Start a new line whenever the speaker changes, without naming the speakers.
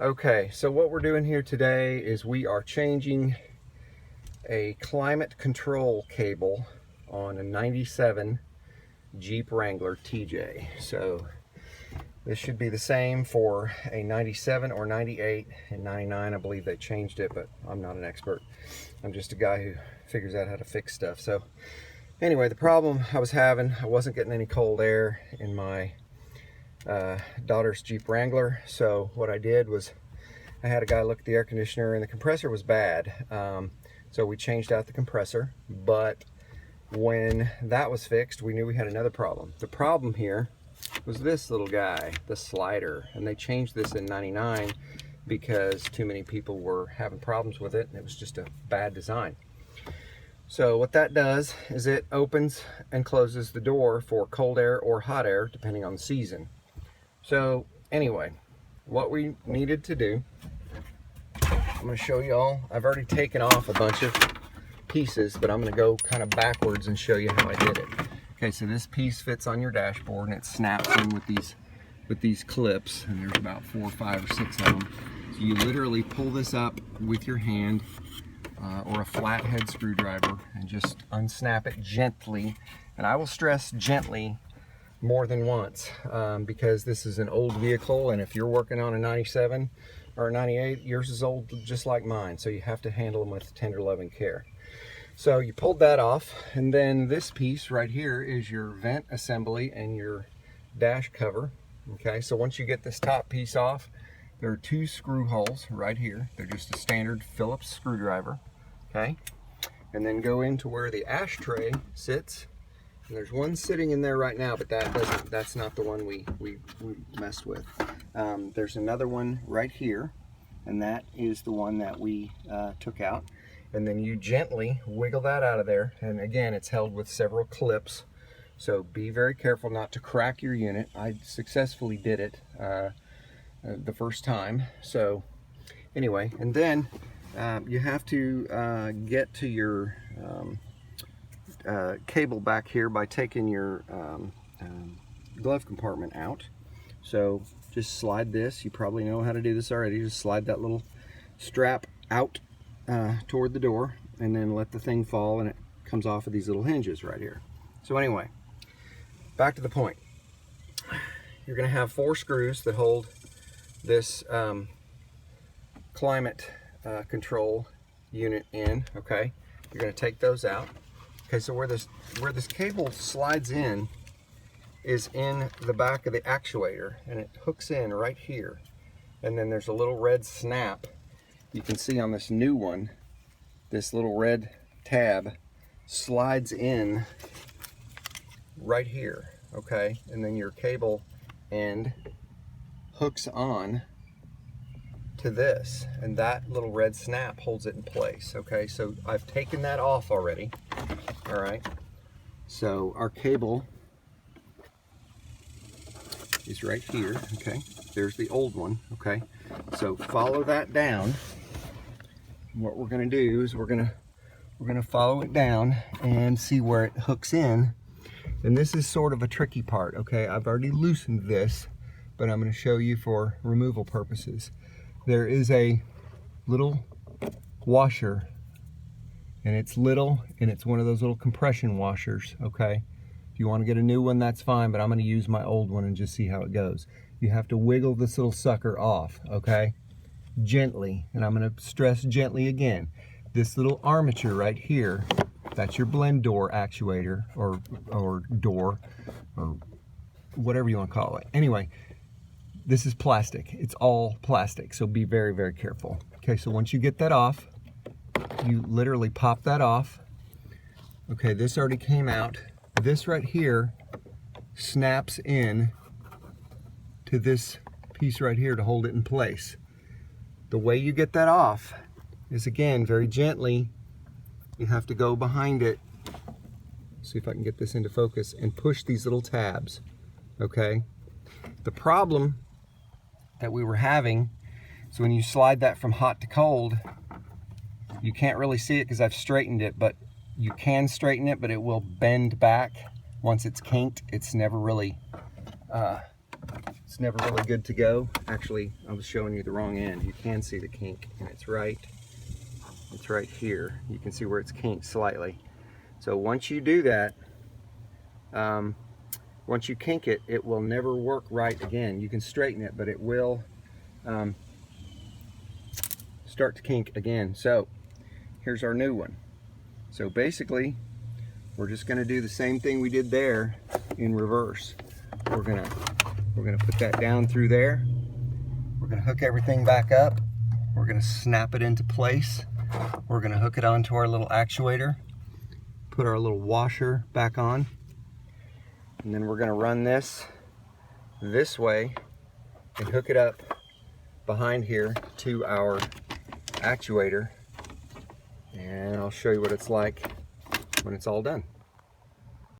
Okay, so what we're doing here today is we are changing a climate control cable on a 97 Jeep Wrangler TJ. So this should be the same for a 97 or 98 and 99. I believe they changed it, but I'm not an expert. I'm just a guy who figures out how to fix stuff. So anyway, the problem I was having, I wasn't getting any cold air in my daughter's Jeep Wrangler. So what I did was I had a guy look at the air conditioner, and the compressor was bad. So we changed out the compressor, but when that was fixed, we knew we had another problem. The problem here was this little guy, the slider, and they changed this in 99 because too many people were having problems with it, and it was just a bad design. So what that does is it opens and closes the door for cold air or hot air, depending on the season. So anyway, what we needed to do, I'm going to show you all. I've already taken off a bunch of pieces, but I'm going to go kind of backwards and show you how I did it. Okay, so this piece fits on your dashboard, and it snaps in with these clips, and there's about 4 or 5 or 6 of them. So you literally pull this up with your hand or a flathead screwdriver and just unsnap it gently. And I will stress gently more than once because this is an old vehicle, and if you're working on a 97 or a 98, yours is old just like mine, so you have to handle them with tender loving care. So you pulled that off, and then this piece right here is your vent assembly and your dash cover. Okay, so once you get this top piece off, there are 2 screw holes right here. They're just a standard Phillips screwdriver. Okay, and then go into where the ashtray sits. And there's one sitting in there right now, but that's not the one we messed with. There's another one right here, and that is the one that we took out. And then you gently wiggle that out of there, and again, it's held with several clips, so be very careful not to crack your unit. I successfully did it the first time. So anyway, and then you have to get to your cable back here by taking your glove compartment out. So just slide this. You probably know how to do this already. Just slide that little strap out toward the door, and then let the thing fall, and it comes off of these little hinges right here. So anyway, back to the point. You're going to have 4 screws that hold this climate control unit in. Okay, you're going to take those out. Okay, so where this cable slides in is in the back of the actuator, and it hooks in right here. And then there's a little red snap. You can see on this new one, this little red tab slides in right here, okay? And then your cable end hooks on to this, and that little red snap holds it in place, okay? So I've taken that off already, all right? So our cable is right here, okay? There's the old one, okay? So follow that down. What we're gonna do is we're gonna follow it down and see where it hooks in. And this is sort of a tricky part, okay? I've already loosened this, but I'm gonna show you for removal purposes. There is a little washer, and it's little, and it's one of those little compression washers, okay? If you wanna get a new one, that's fine, but I'm gonna use my old one and just see how it goes. You have to wiggle this little sucker off, okay? Gently, and I'm going to stress gently again. This little armature right here, that's your blend door actuator, or door, or whatever you want to call it. Anyway, this is plastic. It's all plastic, so be very, very careful. Okay, so once you get that off, you literally pop that off. Okay, this already came out. This right here snaps in to this piece right here to hold it in place. The way you get that off is, again, very gently. You have to go behind it. See if I can get this into focus, and push these little tabs, okay? The problem that we were having is when you slide that from hot to cold, you can't really see it because I've straightened it, but you can straighten it, but it will bend back once it's kinked. It's never really it's never really good to go. Actually, I was showing you the wrong end. You can see the kink, and it's right here. You can see where it's kinked slightly. So once you do that, once you kink it, it will never work right again. You can straighten it, but it will start to kink again. So here's our new one. So basically, we're just going to do the same thing we did there in reverse. We're gonna put that down through there. We're gonna hook everything back up. We're gonna snap it into place. We're gonna hook it onto our little actuator, put our little washer back on, and then we're gonna run this way and hook it up behind here to our actuator. And I'll show you what it's like when it's all done.